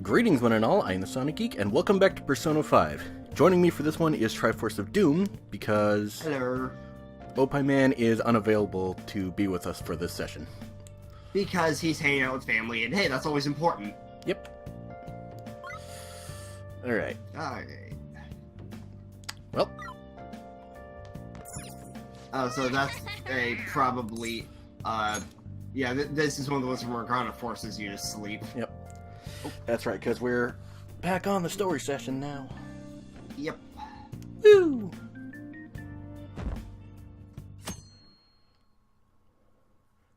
Greetings one and all, I am the Sonic Geek, and welcome back to Persona 5. Joining me for this one is Triforce of Doom, because Hello. Opie Man is unavailable to be with us for this session. Because he's hanging out with family, and hey, that's always important. Yep. Alright. Alright. Well. So that's a probably, yeah, this is one of the ones where Morgana forces you to sleep. Yep. That's right, because we're back on the story session now. Yep. Woo!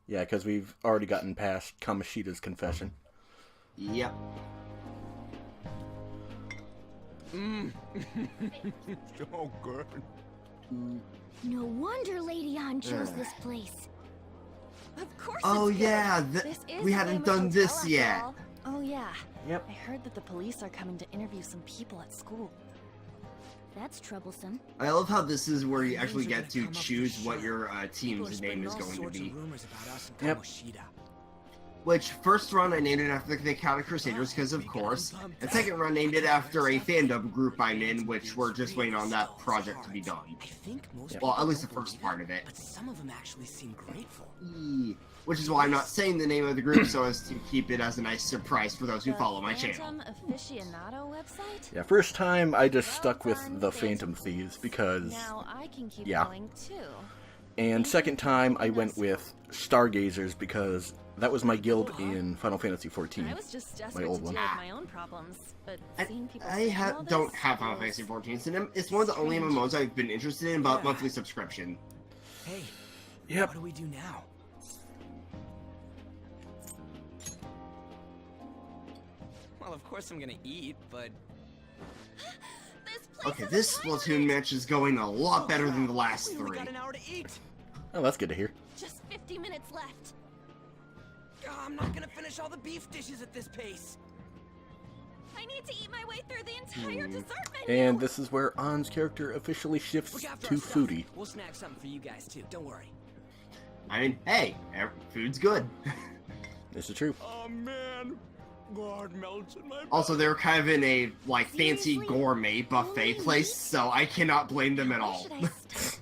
Yeah, because we've already gotten past Kamoshida's confession. Yep. So good. No wonder Lady Ann chose this place. Of course. Oh it's yeah, This is we a hadn't famous done hotel this after yet. all. Oh yeah. Yep. I heard that the police are coming to interview some people at school. That's troublesome. I love how this is where you actually get to choose what your team's name is going to be. Yep. Which, first run I named it after the Chaotic Crusaders, because of course. And second run named it after a fandom group I'm in, which we're just waiting on that project to be done. I think most Well, at least the first part of it. but some of them actually seem grateful. Which is why I'm not saying the name of the group, so as to keep it as a nice surprise for those who The follow my channel. Phantom Aficionado website? Yeah, first time I just Well stuck with done, the Phantom Phantom Thieves because... Now I can keep yeah. going too. And second time I went with Stargazers because that was my guild in Final Fantasy XIV. I was just desperate old to one. deal with my own problems, but seeing people I saying all don't this have Final feels Fantasy XIV, so it's one of the only MMOs I've been interested in about monthly subscription. Hey, Yep. what do we do now? Well, of course I'm gonna eat, but This place Okay, is this a Splatoon match is going a lot better than the last we only three. got an hour to eat. Oh, that's good to hear. Just 50 minutes left. I'm not gonna finish all the beef dishes at this pace. I need to eat my way through the entire dessert menu. And this is where Ann's character officially shifts Look after to our stuff. foodie. We'll snack something for you guys too. Don't worry. I mean, hey, food's good. This is true. Oh man, God melts in my. Also, they're kind of in a, like, fancy Seriously? gourmet buffet place, so I cannot blame them at Where all. should I start?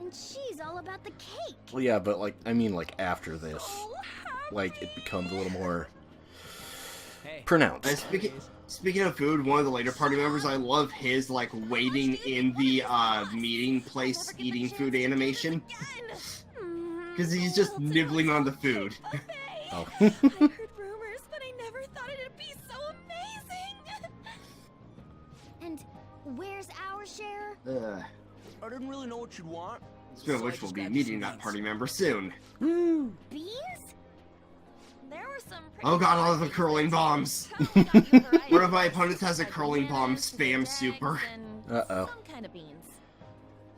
And she's all about the cake. Well, yeah, but like, I mean, like after this, So happy. like it becomes a little more Hey. pronounced. Speaking of food, one of the later party members, I love his, like, waiting in the, meeting place eating food animation. Because he's just nibbling on the food. Oh. I heard rumors, but I never thought it'd be so amazing. And where's our share? I didn't really know what you'd want. Speaking of So I which, just we'll be grabbed you meeting some that beans. party member soon. Woo! Beans? There were some Oh god, all of the curling bombs! One of my opponents has a curling bomb spam super. Uh-oh. Some kind of beans.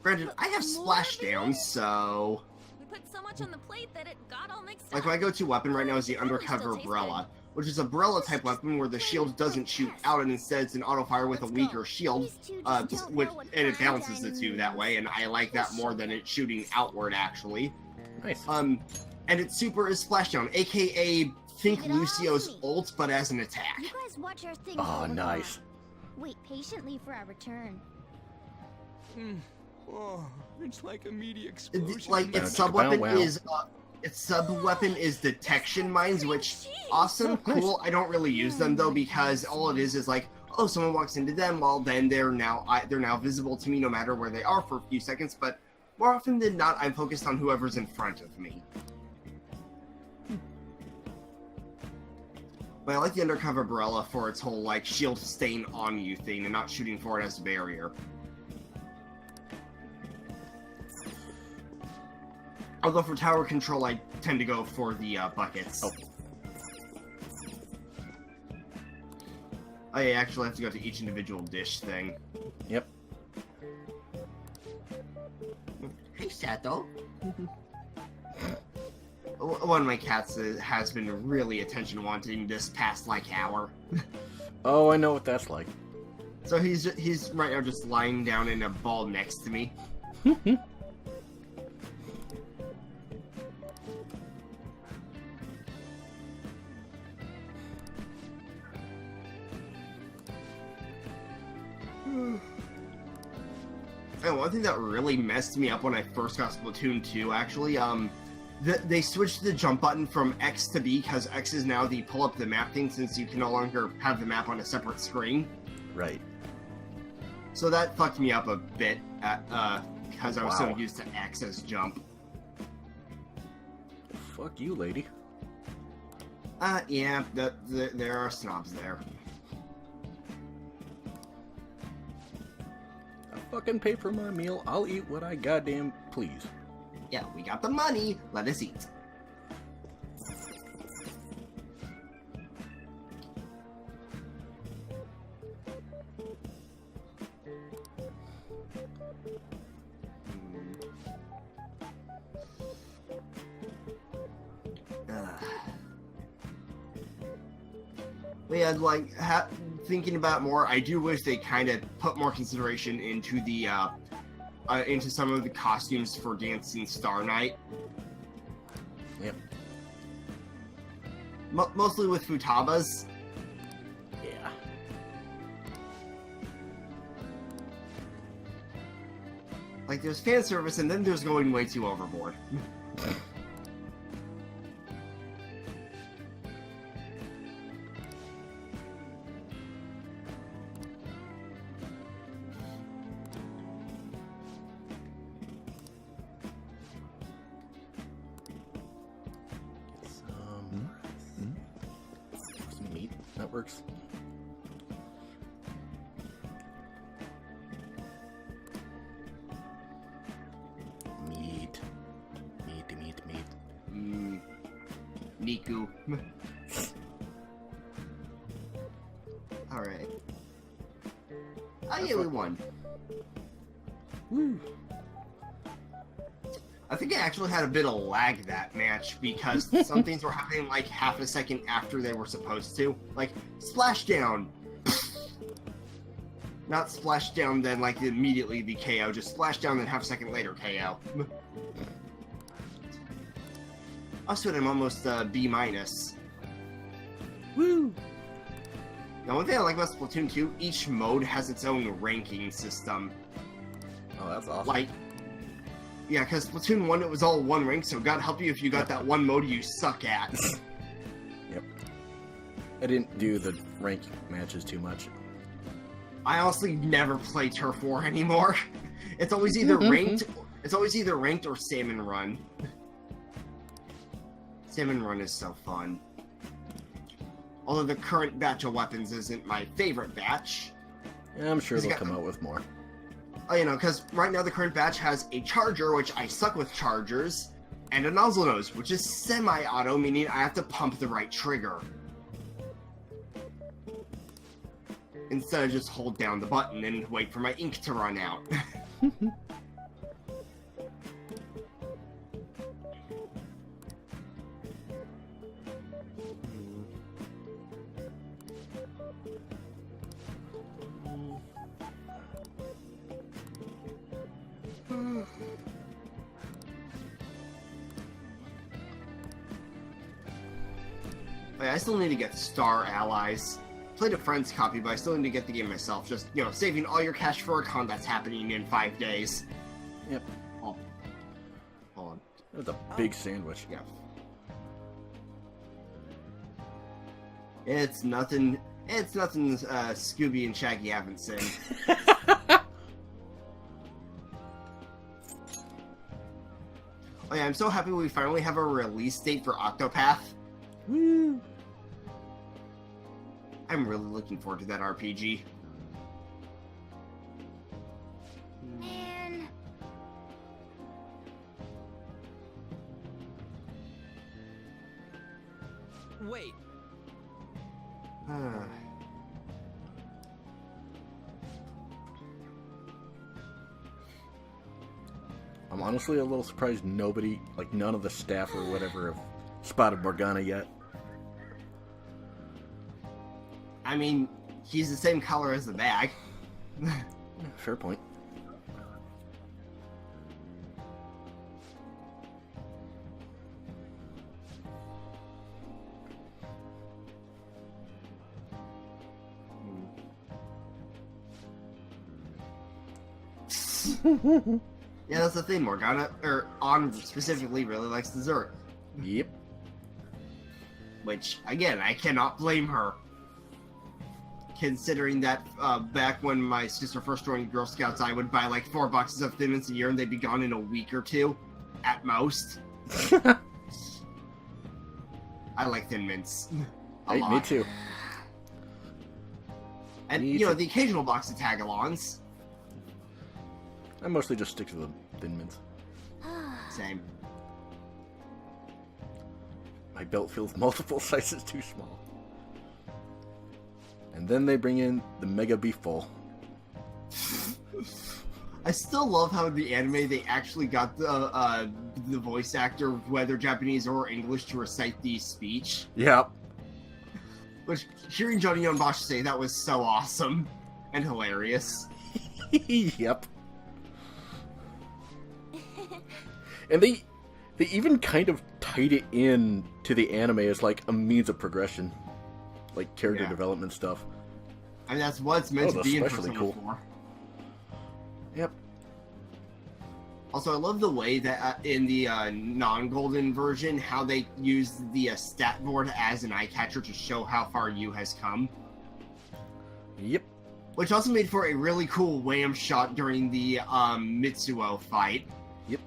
Granted, I have splashdown, so... We put so much on the plate that it got all mixed Like, up. my go-to weapon right now is the Undercover Umbrella, which is a Umbrella-type weapon where the shield doesn't shoot out and instead it's an auto-fire with a weaker shield, These two just don't know what and it fine balances the dining two that way, and I like that more than it shooting outward, actually. Nice. And its super is Splashdown, aka think Leave it all Lucio's to me. ult, but as an attack. You guys watch our things. Oh, while we're nice. gone. Wait patiently for our return. Oh, it's like a media explosion. It's like its Bow, sub-weapon wow. is detection mines, which awesome, cool. I don't really use them though because all it is like, oh, someone walks into them, well then they're now visible to me no matter where they are for a few seconds. But more often than not, I'm focused on whoever's in front of me. But I like the Undercover Umbrella for its whole like shield staying on you thing and not shooting for it as a barrier. Although for tower control, I tend to go for the buckets. Oh. I actually have to go to each individual dish thing. Yep. Hey, Sato. One of my cats has been really attention-wanting this past, like, hour. Oh, I know what that's like. So he's right now just lying down in a ball next to me. And one thing that really messed me up when I first got Splatoon 2, actually, they switched the jump button from X to B because X is now the pull up the map thing since you can no longer have the map on a separate screen. Right. So that fucked me up a bit because I was so Wow. used to X as jump. Fuck you, lady. Yeah, there are snobs there. I fucking pay for my meal. I'll eat what I goddamn please. Yeah, we got the money. Let us eat. But yeah, like thinking about more, I do wish they kind of put more consideration into the into some of the costumes for Dancing Star Night. Yep. Mostly with Futaba's. Yeah. Like, there's fan service, and then there's going way too overboard. Some meat. That works. Meat. Niku. Alright. Oh yeah, we won. Woo. I think I actually had a bit of lag that match because some things were happening like half a second after they were supposed to. Like, splashdown. Not splashdown then like immediately the KO, just splashdown then half a second later KO. Also, I'm almost B-. Woo. Now, one thing I like about Splatoon 2, each mode has its own ranking system. Oh, that's awesome. Like, yeah, because Splatoon 1, it was all one rank, so God help you if you got that one mode you suck at. Yep. I didn't do the rank matches too much. I honestly never play Turf War anymore. It's always either ranked, or Salmon Run. Salmon Run is so fun. Although the current batch of weapons isn't my favorite batch. Yeah, I'm sure He's they'll got come them. out with more. Oh, you know, because right now the current batch has a charger, which I suck with chargers, and a nozzle nose, which is semi-auto, meaning I have to pump the right trigger. Instead of just hold down the button and wait for my ink to run out. I still need to get Star Allies. Played a friend's copy, but I still need to get the game myself. Just, you know, saving all your cash for a con that's happening in 5 days. Yep. Oh. Hold on. That's a big sandwich. Yeah. It's nothing. Scooby and Shaggy haven't seen. Oh yeah, I'm so happy we finally have a release date for Octopath. Woo. I'm really looking forward to that RPG. Man. Wait, I'm honestly a little surprised nobody, like none of the staff or whatever, have spotted Morgana yet. I mean, he's the same color as the bag. Fair point. Yeah, that's the thing. Morgana, or On specifically, really likes dessert. Yep. Which, again, I cannot blame her. Considering that back when my sister first joined Girl Scouts, I would buy like 4 boxes of Thin Mints a year and they'd be gone in a week or 2, at most. I like Thin Mints. A lot. Me too. And, Me you know, too. the occasional box of Tagalongs. I mostly just stick to the Thin Mints. Same. My belt feels multiple sizes too small. And then they bring in the Mega Beef Bowl. I still love how in the anime they actually got the voice actor, whether Japanese or English, to recite the speech. Yep. Which, hearing Johnny Young Bosch say that was so awesome and hilarious. Yep. And they even kind of tied it in to the anime as like a means of progression. Like character development stuff. I mean, that's what it's meant to be in especially Persona cool. 4. Yep. Also, I love the way that in the non-golden version, how they use the stat board as an eye catcher to show how far you has come. Yep. Which also made for a really cool wham shot during the Mitsuo fight. Yep.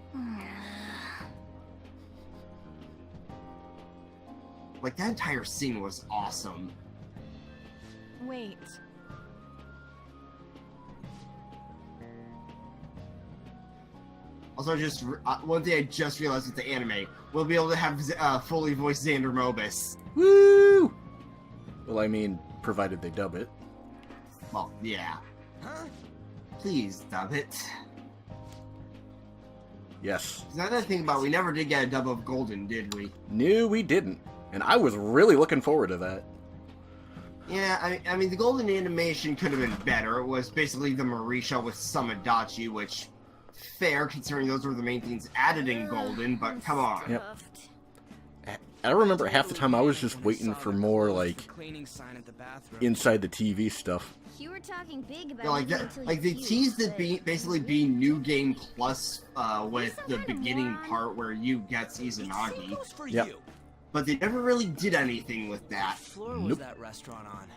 Like, that entire scene was awesome. Wait. Also, just one thing I just realized with the anime, we'll be able to have fully voiced Xander Mobus. Woo! Well, I mean, provided they dub it. Well, yeah. Huh? Please dub it. Yes. Now that I think about it, we never did get a dub of Golden, did we? No, we didn't. And I was really looking forward to that. Yeah, I mean, the Golden animation could have been better. It was basically the Marisha with some Adachi, which, fair, considering those were the main things added in Golden, but come on. Yep. I remember half the time I was just waiting for more, like, Cleaning sign at the bathroom. inside the TV stuff. You were talking big about Yeah, like it that, until like they you teased it said- basically be New Game Plus with the beginning part where you get Izanagi, Goes for Yep. you. but they never really did anything with that. What floor was Nope. that restaurant on?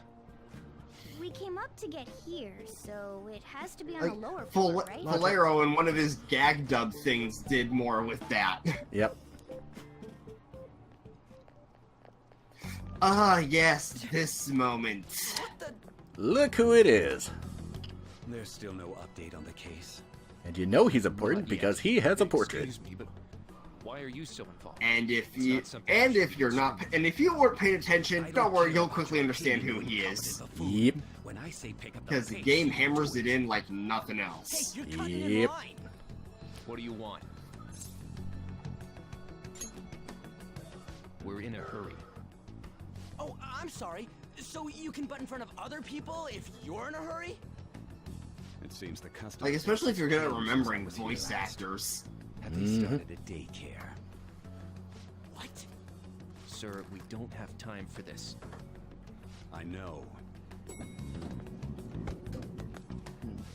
We came up to get here, so it has to be on Like, the lower floor, right? Valero in one of his gag dub things did more with that. Yep. Ah, yes, this moment. What the? Look who it is. There's still no update on the case. And you know he's important Not yet. because he has a portrait. Excuse me, but why are you so involved? And if It's you not something and I if should you're be not and if you weren't paying attention, I don't worry, care you'll about quickly your understand who opinion he when it is. comes to the food. Yep. When I say pick up the Because the pace, game you hammers do it in like nothing Hey, else. you're cutting in Yep. line. What do you want? We're in a hurry. Oh, I'm sorry. So you can butt in front of other people if you're in a hurry? It seems the custom. Like, especially if you're good at remembering voice actors. Have they started a daycare? What? Sir, we don't have time for this. I know.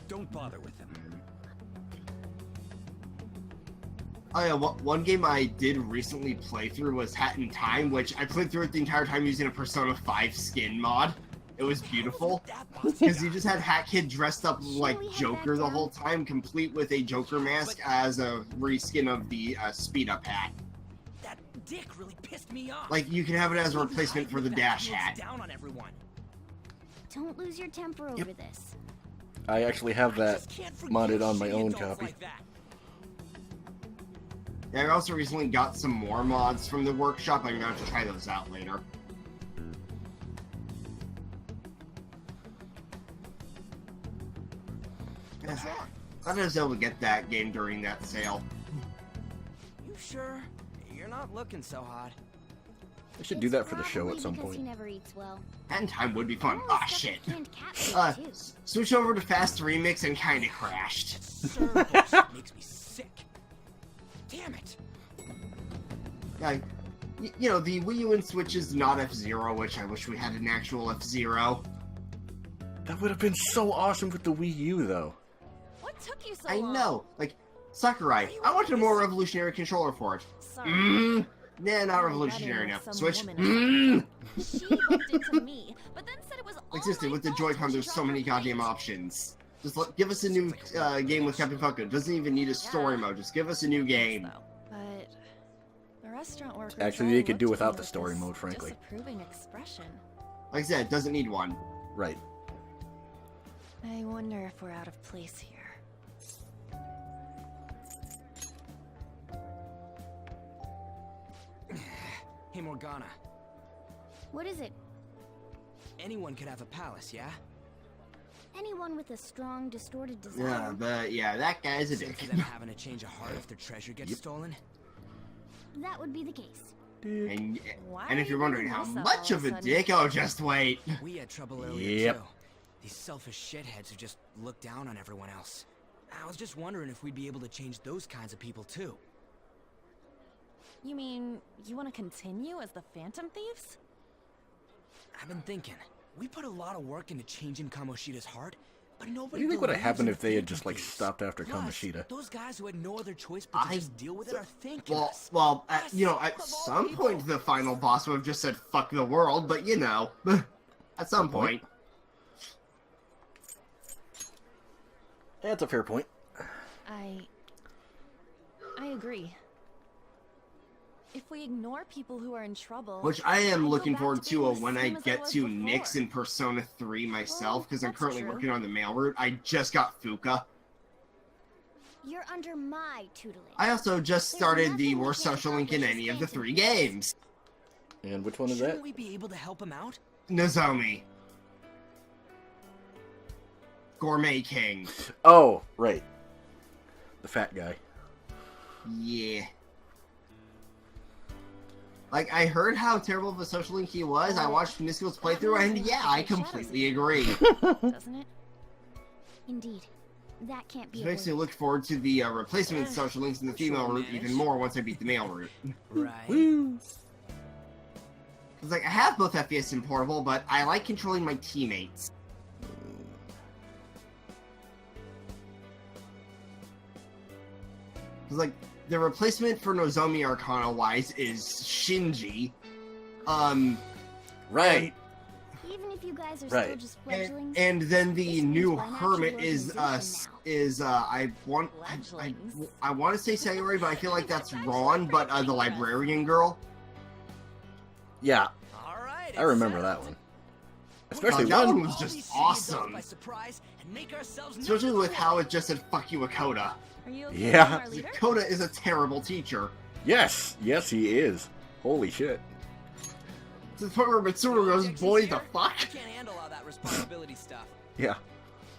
Don't bother with them. Oh yeah, one game I did recently play through was Hat in Time, which I played through it the entire time using a Persona 5 skin mod. It was beautiful. Because you just had Hat Kid dressed up like Joker the whole time, complete with a Joker mask as a reskin of the speed up hat. That dick really pissed me off. Like, you can have it as a replacement for the dash hat. Down on everyone. Don't lose your temper over this. I actually have I that just can't forgive modded on my shitty own adults copy. like that. Yeah, I also recently got some more mods from the workshop. I'm gonna have to try those out later. What's wrong? Glad I was able to get that game during that sale. You sure? You're not looking so hot. I should do that for the show at some Because he point. never eats well. Hat in Time would be fun. Oh, Ah, stuff shit. with canned cat food, too. Switch over to Fast Remix and kinda crashed. Sir, bullshit makes me sick. Damn it. Yeah, you know, the Wii U and Switch is not F-Zero, which I wish we had an actual F-Zero. That would have been so awesome with the Wii U, though. What took you so I long? know. Like, Sakurai, I wanted a more revolutionary controller for it. Sorry. Nah, not I revolutionary bet it enough. was some Switch. woman She bumped into me, but then said it was all Like, seriously, my with the fault Joy-Con, when she there's so dropped many her goddamn plate. options. Just give us a new game with Captain Falcon. Doesn't even need a story mode. Just give us a new game. But the restaurant workers Actually, all they could do looked at without me the with story this mode, frankly. Disapproving expression. Like I said, doesn't need one. Right. I wonder if we're out of place here. Hey, Morgana. What is it? Anyone could have a palace, yeah? Anyone with a strong, distorted Yeah, desire? but yeah, that guy's a Except dick. for them having a change of heart if their treasure gets stolen. That would be the case. And, Why and if are you're you wondering bringing how this up much all of of a a sudden? dick, oh, just wait. We had trouble earlier, Yep. too. These selfish shitheads who just look down on everyone else. I was just wondering if we'd be able to change those kinds of people, too. You mean you want to continue as the Phantom Thieves? I've been thinking. We put a lot of work into changing Kamoshida's heart, but nobody What do you think would have believes happened in if they had Phantom just, like, Thieves. stopped after Plus, Kamoshida? those guys who had no other choice but to I- just deal with it are thanking us. Well, Us, you know, at of all some people. point the final boss would have just said "fuck the world," but you know, at some Good point. point. That's a fair point. I agree. If we ignore people who are in trouble, Which I am I'd go looking back forward being to the when I same as get was to before. Nyx in Persona 3 myself, because I'm that's currently true. working on the mail route. I just got Fuka. You're under my tutelage. I also just There's started the nothing we worst can't social link in accomplish any as of the Phantom 3 Thieves. games. And which one is Shouldn't that? we be able to help him out? Nozomi. Gourmet King. Oh, right. The fat guy. Yeah. Like, I heard how terrible of a social link he was. I watched Nisco's playthrough, and yeah, I completely agree. doesn't it? Indeed. That can't be This makes me avoided. look forward to the replacement social links in the female route even more once I beat the male route. Right. Woo! It's like, I have both FPS and portable, but I like controlling my teammates. It's like, the replacement for Nozomi Arcana-wise is Shinji. Right. Even if you guys are Right. still just fledglings, And then this the means new we're an actual hermit is organization I want to say Sayori, but I feel like that's wrong. But the librarian girl. Yeah, All right. I remember that one. Especially that one. one was just awesome. By surprise and make ourselves Especially number with how one. it just said "fuck you, Akota." Are you okay Yeah. with our leader? Akota is a terrible teacher. Yes, yes, he is. Holy shit. To the point where Mitsuru goes, Objections "Boy, here? the fuck." I can't handle all that responsibility stuff. Yeah.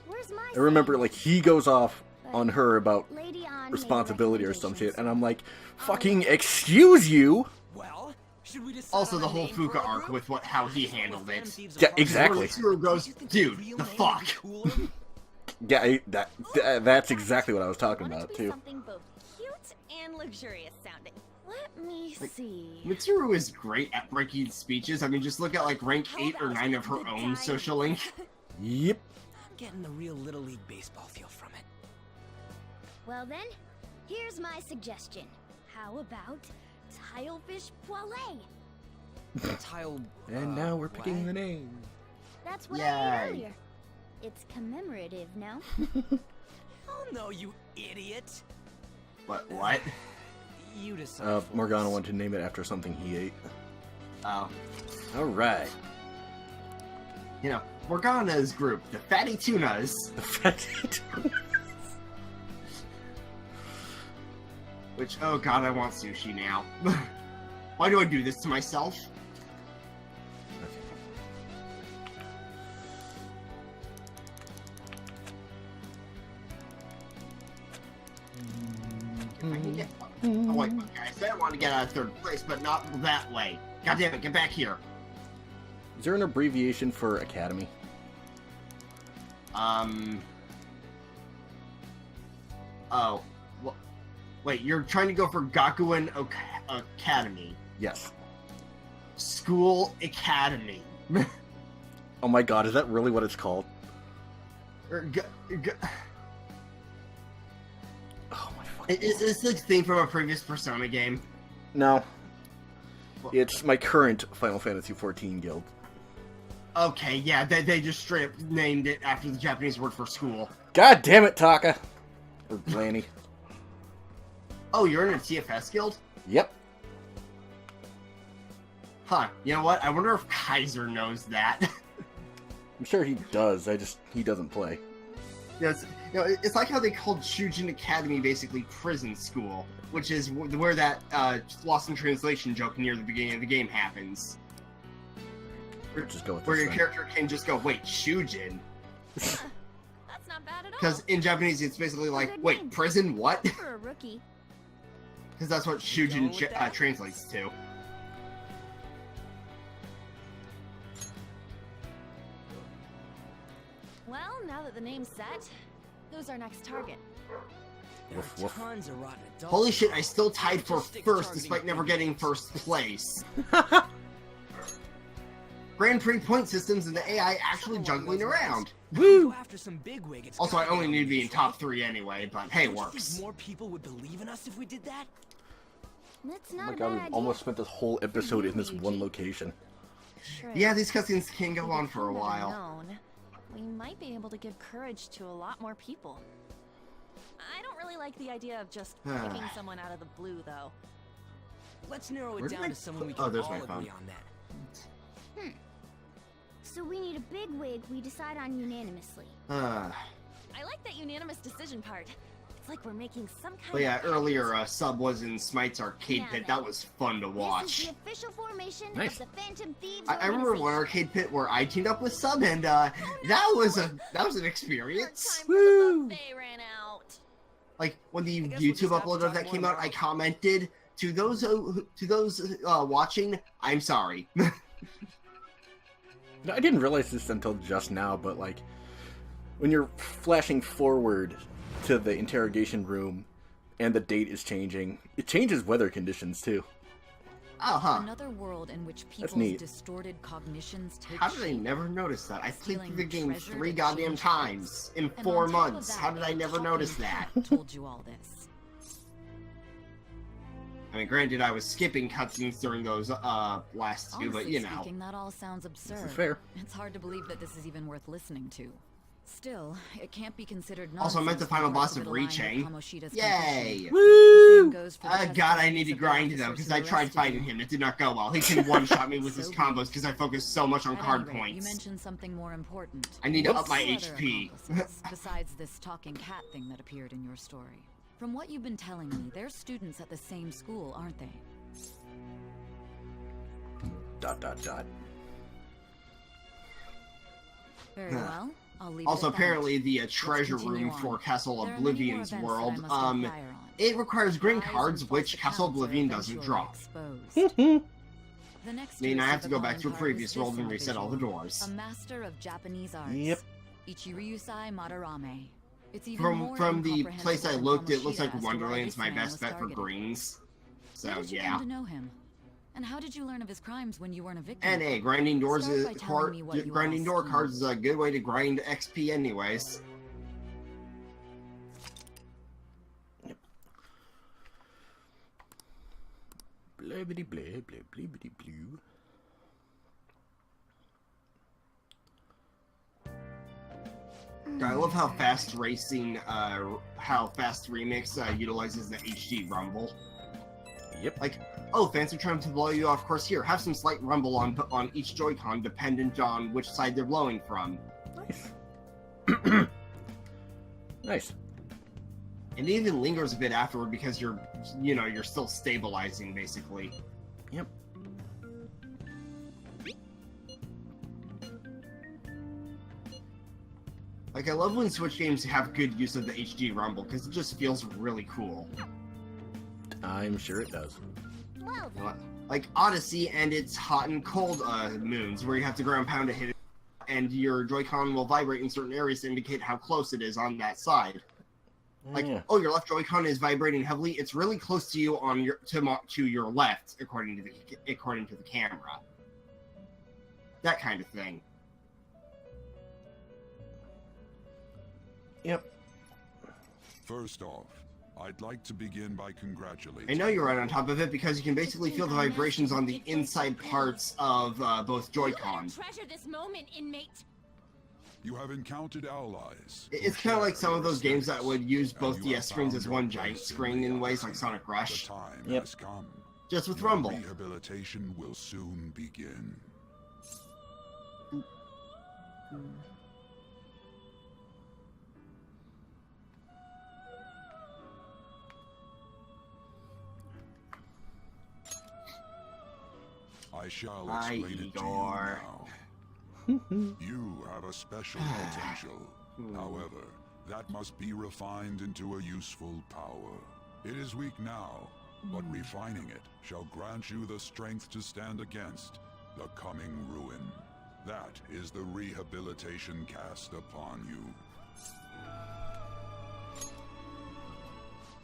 Where's my I remember, say? like, he goes off on her about Lady An made responsibility or some shit, recommendations. and I'm like, fucking excuse you? Well, should we decide Also, on the a whole name for Fuka our arc group? with how he With handled Phantom it. Thieves Yeah, apart? exactly. Where Mitsuru goes, Do you think "Dude, real the name would fuck." be cooler? Yeah, that's exactly what I was talking Want it about, to be too. something both cute and luxurious sounding. Let me Like, see. Mitsuru is great at breaking speeches. I mean, just look at like rank 8 or 9 of her The own social link. Yep. I'm getting the real Little League baseball feel from it. Well then, here's my suggestion. How about Tilefish Poilet? Tile. And now we're picking what? the name. That's what I Yay. ate earlier. It's commemorative now. Oh no, you idiot! What? You decide. for Morgana us. wanted to name it after something he ate. Oh. Alright. You know, Morgana's group, the Fatty Tunas. The fact Which, oh god, I want sushi now. Why do I do this to myself? If I can get... Oh wait, okay, I said I wanted to get out of 3rd place, but not that way. God damn it, get back here. Is there an abbreviation for Academy? Oh. Well, wait, you're trying to go for Gakuen Academy. Yes. School Academy. Oh my god, is that really what it's called? Or Is this the thing from a previous Persona game? No. It's my current Final Fantasy XIV guild. Okay, yeah, they just straight up named it after the Japanese word for school. God damn it, Taka! Or Blanny. Oh, you're in a TFS guild? Yep. Huh, you know what? I wonder if Kaiser knows that. I'm sure he does, he doesn't play. Yes, it's like how they called Shujin Academy basically prison school, which is where that lost in translation joke near the beginning of the game happens. Just go with Where this your thing. character can just go, wait, Shujin? That's not bad at all. Because in Japanese it's basically like, Good wait, name. prison what? For a rookie. Because that's what Shujin translates to. Well, now that the name's set, who's our next target? There Woof, are woof. tons of rotten adults. Holy shit, I still tied for Just stick to first targeting despite never criminals. getting first place. Grand Prix point systems and the AI actually juggling around. Go after some bigwig. It's Also, I gotta only be need to be in obvious, top right? 3 anyway, but hey, Don't you think works. more people would believe in us if we did that? That's Oh not my a god, bad we've idea. almost spent this whole episode you, in this Yuji. one location. True. Yeah, these cutscenes can If go we on for a become better while. known, we might be able to give courage to a lot more people. I don't really like the idea of just picking someone out of the blue, though. Let's narrow Where it did down I to someone we put- can oh, there's all my agree phone. on that. So we need a big wig we decide on unanimously. Uh, I like that unanimous decision part. It's like we're making some kind but yeah, of earlier Sub was in Smite's arcade Now pit. then. That was fun to This watch. is the official formation Nice. of the Phantom Thieves I remember one organization. arcade pit where I teamed up with Sub, and that was an Our experience. time for the buffet ran out. Like when the guess we'll just YouTube have to upload of talk that more came out, I tomorrow. commented to those watching, I'm sorry. I didn't realize this until just now, but like, when you're flashing forward to the interrogation room and the date is changing, it changes weather conditions too. Oh, huh. Another world in which That's people's neat. distorted cognitions take How did I shape. never notice that? I played through the game Stealing 3 treasure that goddamn changed times in And 4 on top of months. that, How did I a never talking notice that? cat told you all this. I mean, granted, I was skipping cutscenes during those last two, but Honestly you know. speaking, that all sounds absurd. This is fair. It's hard to believe that this is even worth listening to. Still, it can't be considered Also, I met the nonsense final for boss parts of it align with Rechain. Kamoshida's Yay! confession. The same Woo! goes for the God, I testimonies need to of the grind though, officers because who I tried arrested fighting you. him. It did not go well. He can one-shot me with his So be combos it. because I focus so much on At card any rate, points. You mentioned something more important. I need to up Whoops. my Two other HP. accomplices, besides this talking cat thing that appeared in your story. From what you've been telling me, they're students at the same school, aren't they? Dot dot dot. Very well. I'll leave Also, it at that. apparently, the treasure continue room on. for Castle There are many more Oblivion's events world, that I must inquire on. it requires green Lies and cards, false which Castle accounts are Oblivion doesn't eventually drop. exposed. The next I mean, I use have of to the go back calling to a card previous is world this and reset all the individual, doors. A master of Japanese arts. Yep. Ichiryusai Madarame. It's even more From the place I incomprehensible looked, than it looks like Kamoshida as to why Wonderland's this my man best was bet for targeted. greens. So, How did you yeah. come to know him? And how did you learn of his crimes when you weren't a victim? And hey, grinding doors Start is by telling me what you grinding all door schemed. cards is a good way to grind XP anyways. Blibbity blib blib blibbity blue. I love how fast racing, how fast remix utilizes the HD rumble. Yep. Like, oh, fancy trying to blow you off course here. Have some slight rumble on each Joy-Con, dependent on which side they're blowing from. Nice. Nice. And it even lingers a bit afterward because you're still stabilizing basically. Yep. Like, I love when Switch games have good use of the HD rumble because it just feels really cool. I'm sure it does. Well, then. Like Odyssey and its hot and cold moons, where you have to ground pound to hit it, and your Joy-Con will vibrate in certain areas to indicate how close it is on that side. Like, Yeah. oh, your left Joy-Con is vibrating heavily. It's really close to you on your to your left, according to the camera. That kind of thing. Yep. First off, I'd like to begin by congratulating. I know you're right on top of it because you can basically feel the vibrations on the inside parts of both Joy-Con. Treasure this moment, inmate. You have encountered allies. It's kind of like some of those games that would use both DS screens as one giant screen in ways like Sonic Rush. The time Yep. has come. Just with Your Rumble. Rehabilitation will soon begin. I shall Hi, explain it to you Igor. now. You have a special potential. However, that must be refined into a useful power. It is weak now, but refining it shall grant you the strength to stand against the coming ruin. That is the rehabilitation cast upon you.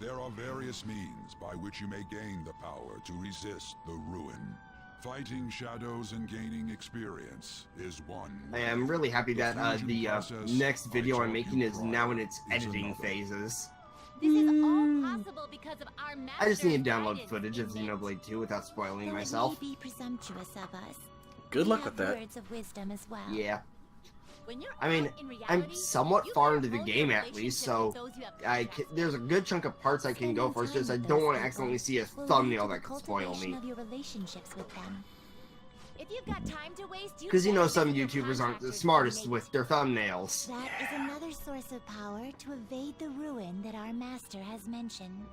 There are various means by which you may gain the power to resist the ruin. Fighting shadows and gaining experience is one way. I am really happy that fusion the process next video I I'm taught making you is now in prior its is editing another. phases. This is all possible because of our master. I just need to download guidance, footage of inmate. Xenoblade 2 without spoiling Though myself. It may be presumptuous of us. Good We luck have with that. Words of wisdom as well. Yeah. When you're I mean, out in I'm reality, somewhat you far gotta into the hone your game at least, relationship so with those you have there's a good chunk of parts I can go for. It's just I don't want to accidentally see a will lead thumbnail to the that could spoil cultivation me. of your relationships with them. If you've got time to waste, Because you know can't some visit your YouTubers aren't the contractors, smartest inmate. with their thumbnails. That is another source of power to evade the ruin that our master has mentioned.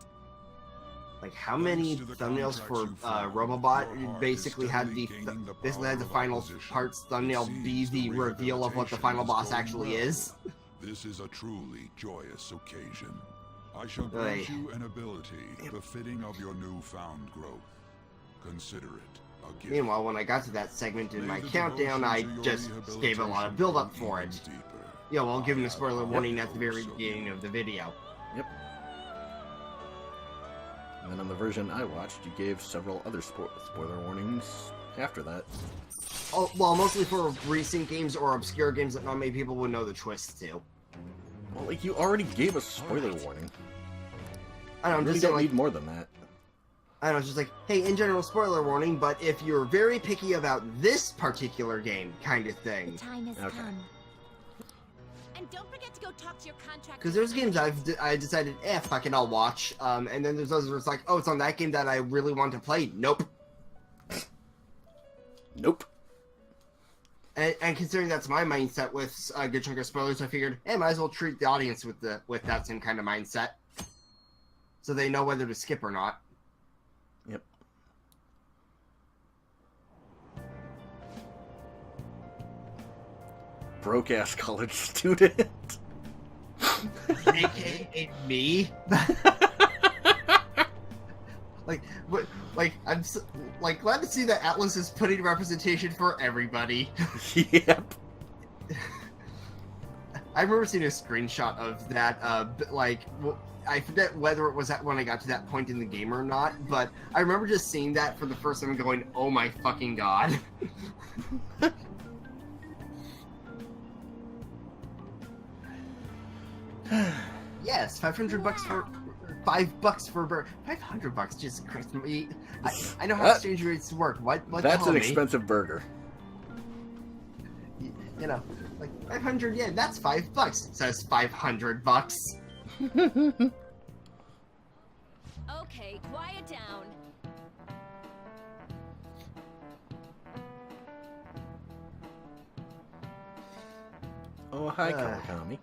Like how many Thanks to the thumbnails for contracts you formed, Robobot your heart basically is had steadily the gaining the basically had the power of final opposition. parts It thumbnail be seems the the reveal of what the rehabilitation final is boss going actually well. is. This is a truly joyous occasion. I shall grant Oy. you an ability befitting of your newfound growth. Consider it a gift. Meanwhile, when I got to that segment in May my the countdown, I devotion to your just gave a lot of rehabilitation build up go for even it. deeper. Yeah, well, giving a I spoiler have warning at the very hopes of beginning you. of the video. Yep. And then on the version I watched, you gave several other spoiler warnings after that. Oh, well, mostly for recent games or obscure games that not many people would know the twists to. Well, like, you already gave a spoiler warning. I don't know, You I'm really just saying, don't like, need more than that. I don't know, it's just like, hey, in general, spoiler warning, but if you're very picky about this particular game, kind of The thing. time has Okay. come. And don't forget to go talk to your contractor. Because there's games I decided, fuck it, I'll watch. And then there's others where it's like, oh, it's on that game that I really want to play. Nope. Nope. And considering that's my mindset with a good chunk of spoilers, I figured, hey, might as well treat the audience with that same kind of mindset, so they know whether to skip or not. Yep. Broke ass college student. AKA me. I'm glad to see that Atlas is putting representation for everybody. Yep. I remember seeing a screenshot of that. I forget whether it was when I got to that point in the game or not, but I remember just seeing that for the first time and going, "Oh my fucking god!" Yes, $500 for $5 for a burger. $500, Jesus Christ! I know how That- exchange rates work. What? That's tell an me? expensive burger. You know, like 500 yen. That's $5. Says $500. Okay, quiet down. Oh, hi, Kawakami.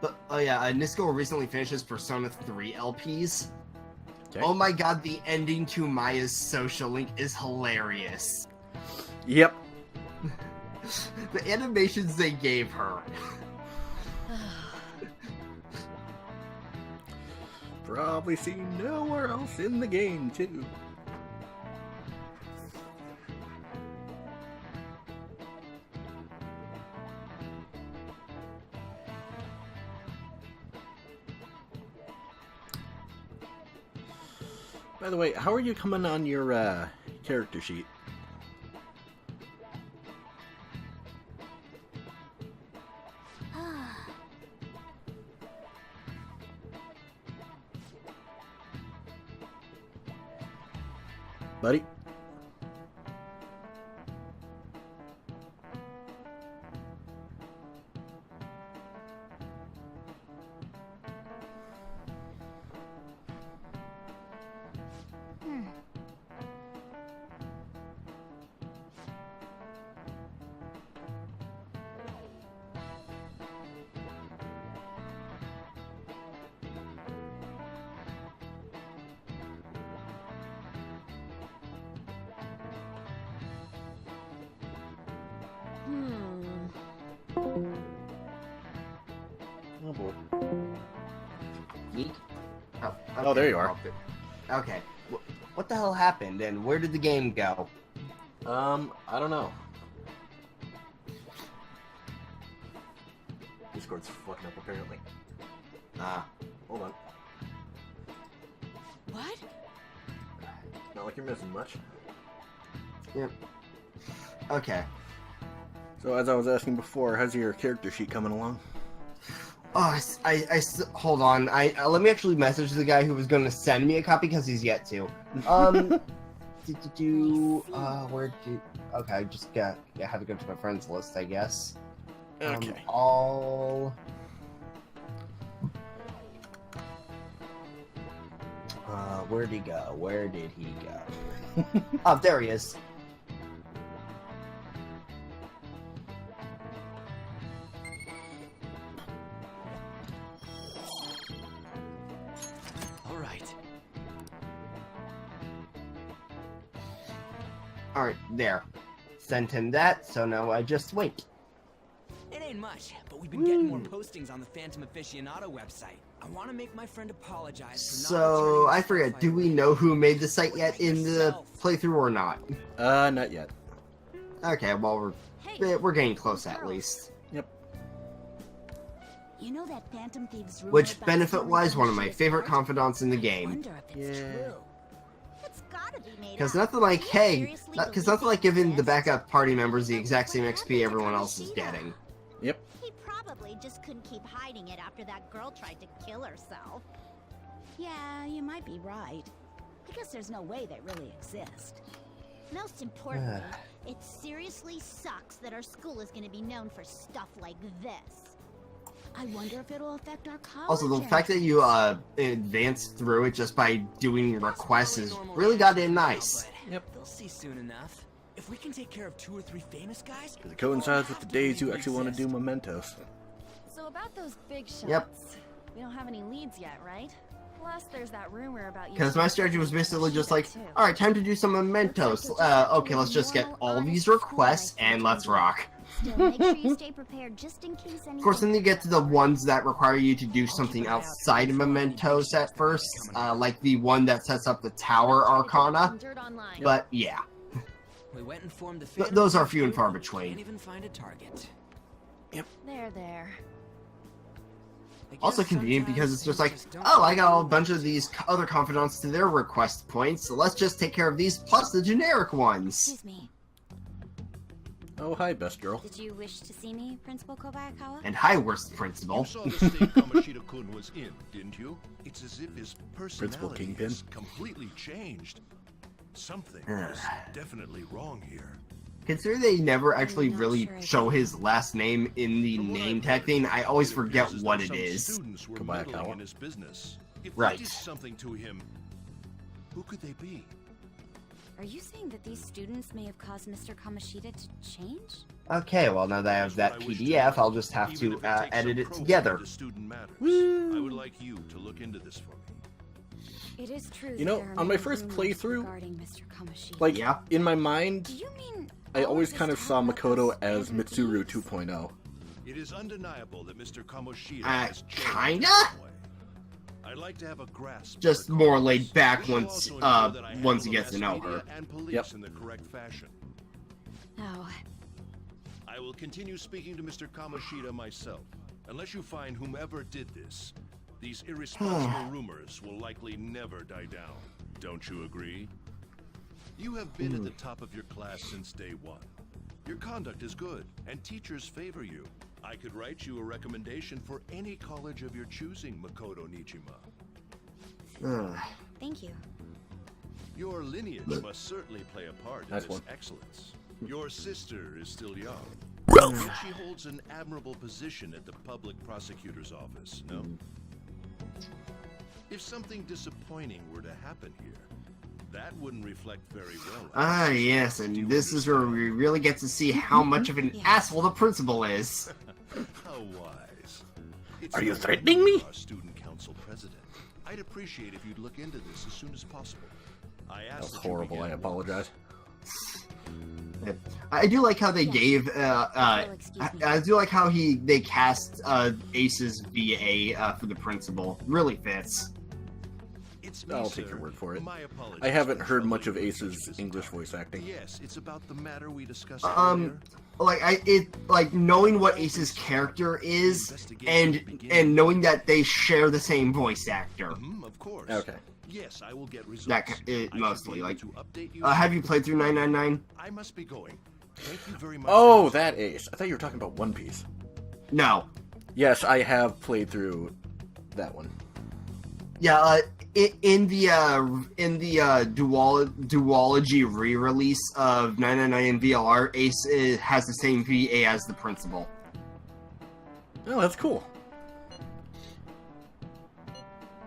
But, oh yeah, Nisco recently finished his Persona 3 LPs. Okay. Oh my god, the ending to Maya's social link is hilarious. Yep. The animations they gave her. Probably seen nowhere else in the game, too. By the way, how are you coming on your character sheet? buddy. Oh boy. Yeet. Oh, Oh, there you are. Okay. What the hell happened, and where did the game go? I don't know. Discord's fucking up apparently. Hold on. What? Not like you're missing much. Yep. Okay. So as I was asking before, how's your character sheet coming along? Oh, hold on. Let me actually message the guy who was going to send me a copy because he's yet to. Where did? Okay, I just have to go to my friends list, I guess. Okay. Where'd he go? Where did he go? Oh, there he is. Alright, there. Sent him that, so now I just wait. It ain't much, but we've been getting more postings on the Phantom Aficionado website. I want to make my friend apologize for not So, I returning forget, do we know who made the site yet in the playthrough or not? Not yet. Okay, well, we're getting close at least. Yep. You know that Phantom Thieves rumor Which, about benefit-wise, stealing one of my Kamoshida's favorite art? confidants in the I game. wonder if it's Yeah. true. It's gotta be made Because up. nothing like, Do you hey, seriously because believe nothing like it giving the exists? backup party members the exact same What XP happened to everyone else is Kamoshida? getting. Yep. He probably just couldn't keep hiding it after that girl tried to kill herself. Yeah, you might be right. I guess there's no way they really exist. Most importantly, it seriously sucks that our school is going to be known for stuff like this. I wonder if it'll affect our college. Also, the fact that you advanced through it just by doing requests is really goddamn nice. Yep. They'll see soon enough. If we can take care of 2 or 3 famous guys, Because it coincides with the days you actually want to do mementos. So about those big shots. Yep. We don't have any leads yet, right? Plus, there's that rumor about you. Because my strategy was basically just like, Too. alright, time to do some mementos. Okay, let's just get all these requests and let's rock. Still, make sure you stay prepared just in case anything. Of course, then you get to the ones that require you to do something outside of mementos at first, like the one that sets up the Tower Arcana. Dirt online. But yeah, we went and formed the Phantom those are few and far Can't between. even find a target. There. I Also guess convenient because it's just like, sometimes things oh, don't I got a bunch of these other confidants to their request points, so let's just take care of these plus the generic ones. Excuse me. Oh, hi, best girl. Did you wish to see me, Principal Kobayakawa? And hi, worst You principal. saw the state Kamoshida-kun was in, didn't you? It's as if his personality Kingpin. has completely changed. Something is definitely wrong here. Considering they never actually not really sure I show can. his last name in the From what name I've tag heard, thing, I always it forget appears as what though it some is. Students were Kobayakawa. meddling in his business. If Right. they did something to him, who could they be? Are you saying that these students may have caused Mr. Kamoshida to change? Okay, well now that I have that That's what I wish to PDF, know. I'll just have Even to if it takes edit some it probing together. into student matters. I would like you to look into this for me. It is true. You know, on my first playthrough, Mr. Kamoshida. Like, Yeah. in my mind, Do you mean I all always this kind of talk saw about Makoto those as Phantom Mitsuru Thieves? 2.0. It is undeniable that Mr. Kamoshida has changed kinda? in some way. I'd like to have a grasp. Just of her more cause. laid back We shall once, also ensure that I once he handle gets to the know mass her. media and police Yep. in the correct fashion. Oh, I will continue speaking to Mr. Kamoshida myself. Unless you find whomever did this, these irresponsible rumors will likely never die down. Don't you agree? You have been at the top of your class since day one. Your conduct is good, and teachers favor you. I could write you a recommendation for any college of your choosing, Makoto Nijima. Ugh. thank you. Your lineage must certainly play a part in this excellence. Your sister is still young. But she holds an admirable position at the public prosecutor's office, no? If something disappointing were to happen here, that wouldn't reflect very well. Ah, yes, and this is where we really get to see how much of an asshole the principal is. How wise. Are you threatening me? Our student council president. I'd appreciate if you'd look into this as soon as possible. That was horrible. I apologize. I do like how they gave. I do like how they cast Ace's VA for the principal. Really fits. I'll take your word for it. I haven't heard much of Ace's English voice acting. Yes, it's about the matter we discussed earlier. Like knowing what Ace's character is, and knowing that they share the same voice actor. Of course. Okay. Yes, I will get results. That mostly like. Have you played through 999? I must be going. Thank you very much. Oh, that Ace. I thought you were talking about One Piece. No. Yes, I have played through that one. Yeah, in the duology re-release of 999 in VLR, Ace has the same VA as the principal. Oh, that's cool.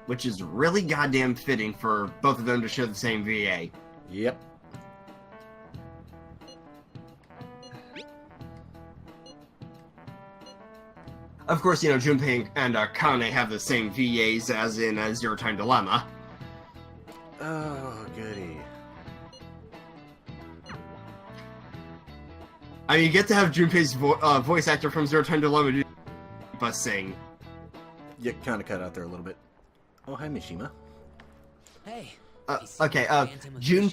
Which is really goddamn fitting for both of them to share the same VA. Yep. Of course, you know, Junpei and Kane have the same VAs as in Zero Time Dilemma. Oh, goody. I mean, you get to have Junpei's voice actor from Zero Time Dilemma do sing. You kind of cut out there a little bit. Oh, hi, Mishima. Hey. Okay, June,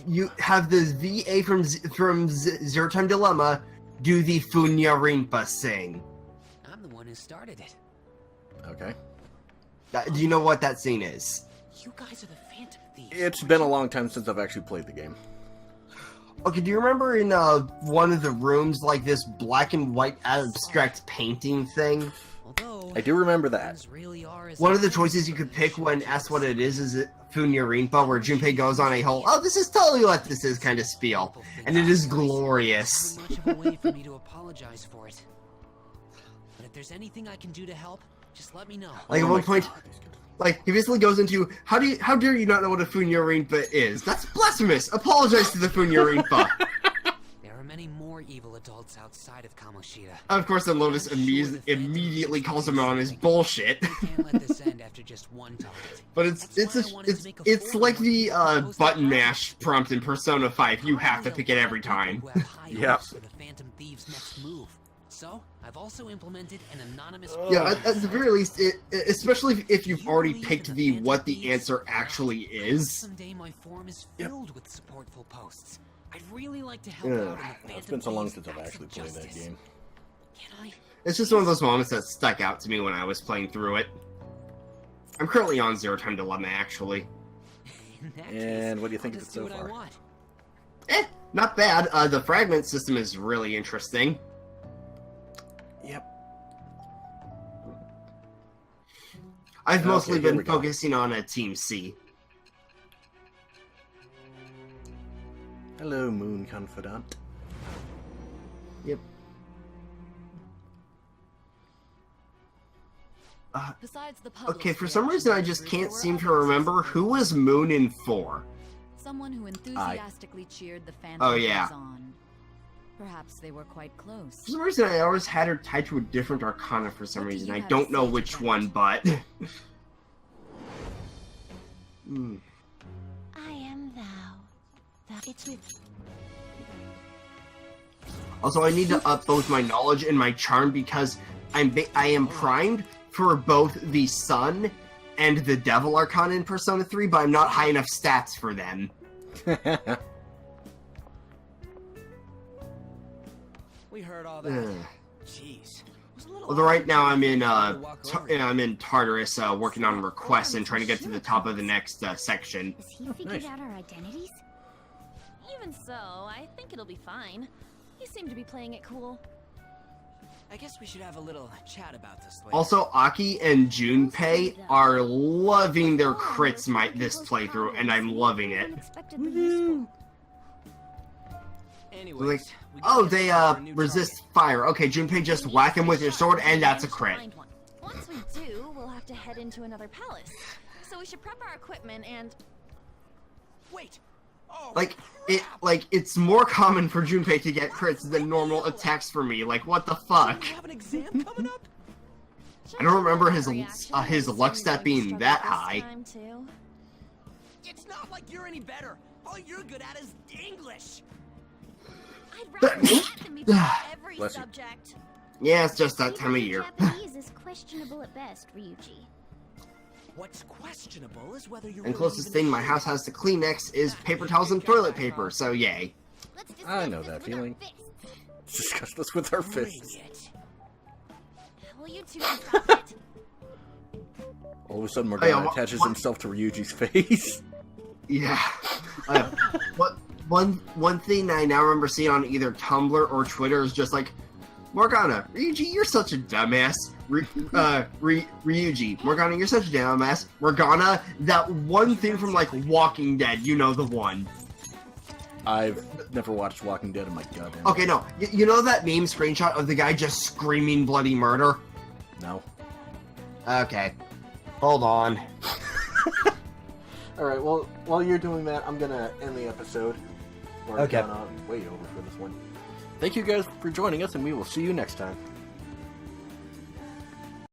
you have the VA from Zero Time Dilemma do the Funya Rinpa sing. I'm the one who started it. Okay. Do you know what that scene is? You guys are the Phantom Thieves. It's been a long time since I've actually played the game. Okay, do you remember in one of the rooms, like this black and white abstract painting thing? I do remember that. One of the choices you could pick when asked what it is Funya Rinpa, where Junpei goes on a whole, oh, this is totally what this is kind of spiel. And it is glorious. Much of a way for me to apologize for it. But if there's anything I can do to help, just let me know. Like at one point, like he basically goes into, how dare you not know what a Funya Rinpa is? That's blasphemous! Apologize to the Funya Rinpa! There are many more evil adults outside of Kamoshida. Of course, then Lotus immediately calls him on his bullshit. Can't let this end after just one target. But it's like the button mash prompt in Persona 5. You have to pick it every time. Yep. For the Phantom Thieves' next move. So, I've also implemented an anonymous. Yeah, at the very least, especially if you've already picked what the answer actually is. Someday my forum is filled with supportful posts. I'd really like to help out in the Phantom It's been so long Thieves' since I've acts actually of played that justice. game. Can I? It's just one of those moments that stuck out to me when I was playing through it. I'm currently on Zero Time Dilemma, actually. And what do you think of it so far? Not bad. The fragment system is really interesting. Yep. I've mostly here been we go. focusing on Team C. Hello, Moon Confidant. Yep. Besides the public's Okay, for some reason I just reaction, can't there seem were to others. remember who was Moon in 4. Someone who enthusiastically cheered the Phantom Oh, yeah. on. Perhaps they were quite close. For some reason I always had her tied to a different Arcana for some What do reason. you I have don't to know say which to one, that? but... I am thou. It's with. Also, I need to up both my knowledge and my charm because I am primed for both the Sun and the Devil Arcana in Persona 3, but I'm not high enough stats for them. We heard all that. Jeez. Was a little Although right now I'm in walk over here. I'm in Tartarus working on requests and trying to get to the top of the next section. Has he figured out our identities? Even so, I think it'll be fine. You seem to be playing it cool. I guess we should have a little chat about this later. Also, Aki and Junpei are loving their crits this playthrough, and I'm loving it. Unexpectedly useful. Anyways, Like, we oh, gotta they get for a new resist fire. Okay, Junpei, just whack him with your sword, and that's a crit. Find one. Once we do, we'll have to head into another palace. So we should prep our equipment and... target. Wait. Oh, It's more common for Junpei to get crits than normal attacks for me. Like, what the fuck? you have an exam coming up? I don't remember his Reaction his is luck going stat to being struggle that this high. time, too. It's not like you're any better. All you're good at is English. I'd rather that than be better at every Bless you. subject. Yeah, it's just that time of Even year. Japanese is questionable at best, Ryuji. What's questionable is whether you're And closest thing my house has to Kleenex is paper towels and toilet paper, so yay. Let's discuss I know this that with our feeling. fists. Let's discuss this with our fists. Will you two stop it? All of a sudden, yeah, Morgana attaches what- himself to Ryuji's face. Yeah. One thing I now remember seeing on either Tumblr or Twitter is just like, Morgana, Ryuji, you're such a dumbass. Ryuji, Morgana, you're such a dumbass. Morgana, that one thing from like Walking Dead, you know the one. I've never watched Walking Dead in my goddamn. Okay, no, you know that meme screenshot of the guy just screaming bloody murder? No. Okay, hold on. Alright, well, while you're doing that, I'm gonna end the episode. We're Okay. gone on way over for this one. Thank you guys for joining us, and we will see you next time.